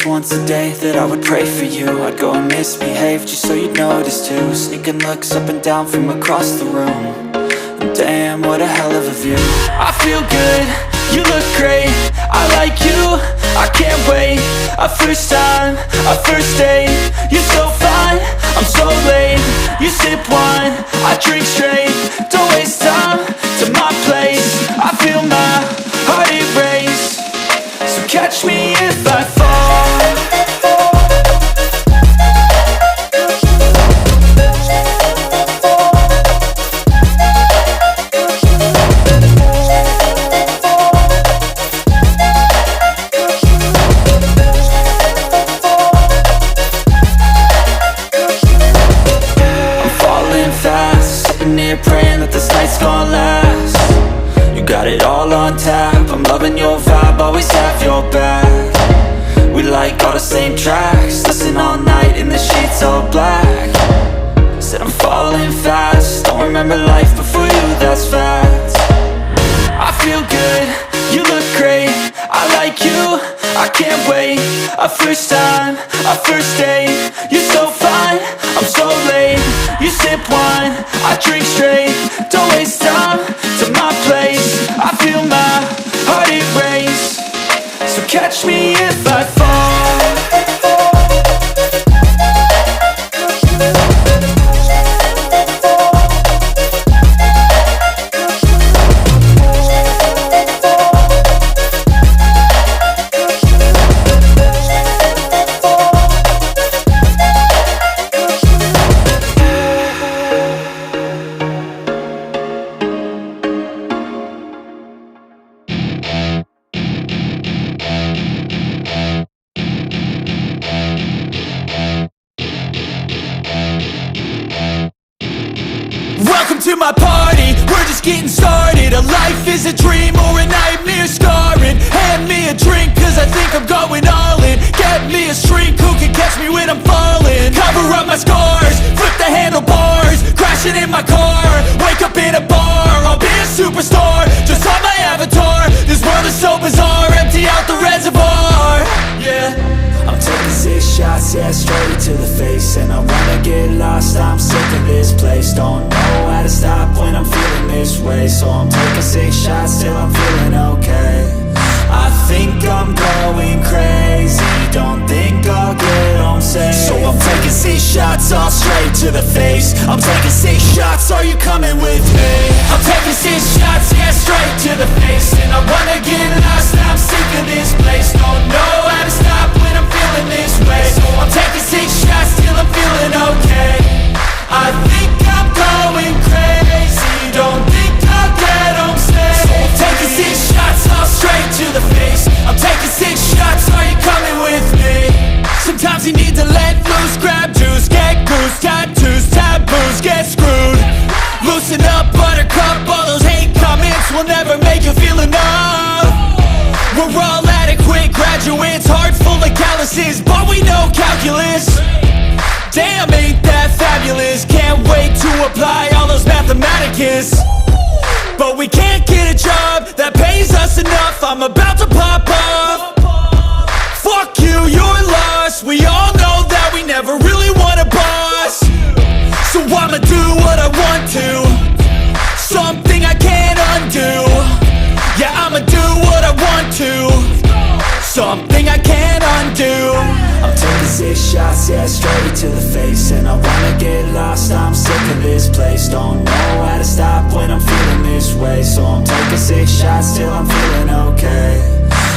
once a day that I would pray for you. I'd go and misbehave just so you'd notice too. Sneaking looks up and down from across the room. And damn, what a hell of a view. I feel good, you look great, I like you, I can't wait. A first time, a first date, you're so fine, I'm so late. You sip wine, I drink straight. Don't waste time to my place. I feel my heart erase. So catch me if I fall. Praying that this night's gonna last. You got it all on tap, I'm loving your vibe, always have your back. We like all the same tracks, listen all night in the sheets all black. Said I'm falling fast, don't remember life before you, that's fact. I feel good, you look great, I like you, I can't wait. A first time, a first date, you're so fine, I'm so late. You sip wine, I drink straight. Don't waste time to my place. I feel my heart erase. So catch me if I fall. Welcome to my party, we're just getting started. A life is a dream or a nightmare scarring. Hand me a drink cause I think I'm going all in. Get me a shrink who can catch me when I'm falling. Cover up my scars, flip the handlebars. Crashing in my car, wake up in a bar. I'll be a superstar, just on my avatar. This world is so bizarre, empty out the reservoir. Yeah, I'm taking 6 shots, yeah, straight to the face. And I wanna get lost, I'm sick of this place. Don't know how to stop when I'm feeling this way. So I'm taking 6 shots till I'm feeling okay. I think I'm going crazy, don't think I'll get home safe. So I'm taking 6 shots all straight to the face. I'm taking 6 shots, are you coming with me? I'm taking 6 shots, yeah, straight to the face. And I wanna get lost, I'm sick of this place. Don't know how to stop when I'm feeling this way. So I'm taking 6 shots till I'm feeling okay. I think I'm going crazy, don't think I'll get home safe. So I'm taking 6 shots all straight to the face. I'm taking 6 shots, are you coming with me? Sometimes you need to let loose, grab juice, get goose, tattoos, taboos, get screwed. Loosen up, buttercup, all those hate comments will never make you feel enough. We're all adequate graduates, heart full of calluses, but we know calculus. Damn, ain't that fabulous? Can't wait to apply all those mathematicus. But we can't get a job that pays us enough. I'm about to pop off. Fuck you, you're lost. We all know that we never really want a boss. So I'ma do what I want to, something I can't undo. Yeah, I'ma do what I want to, something I can't undo. I'm taking 6 shots, yeah, straight to the face. And I wanna get lost, I'm sick of this place. Don't know how to stop when I'm feeling this way. So I'm taking 6 shots till I'm feeling okay.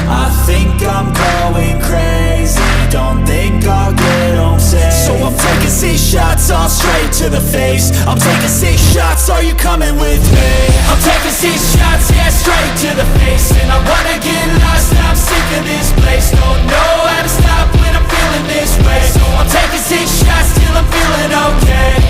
I think I'm going crazy, don't think I'll get home safe. So I'm taking 6 shots all straight to the face. I'm taking 6 shots, are you coming with me? I'm taking 6 shots, yeah, straight to the face. And I wanna get lost, I'm sick of this place. Don't know how to stop when I'm feeling this way. So I'm taking 6 shots till I'm feeling okay.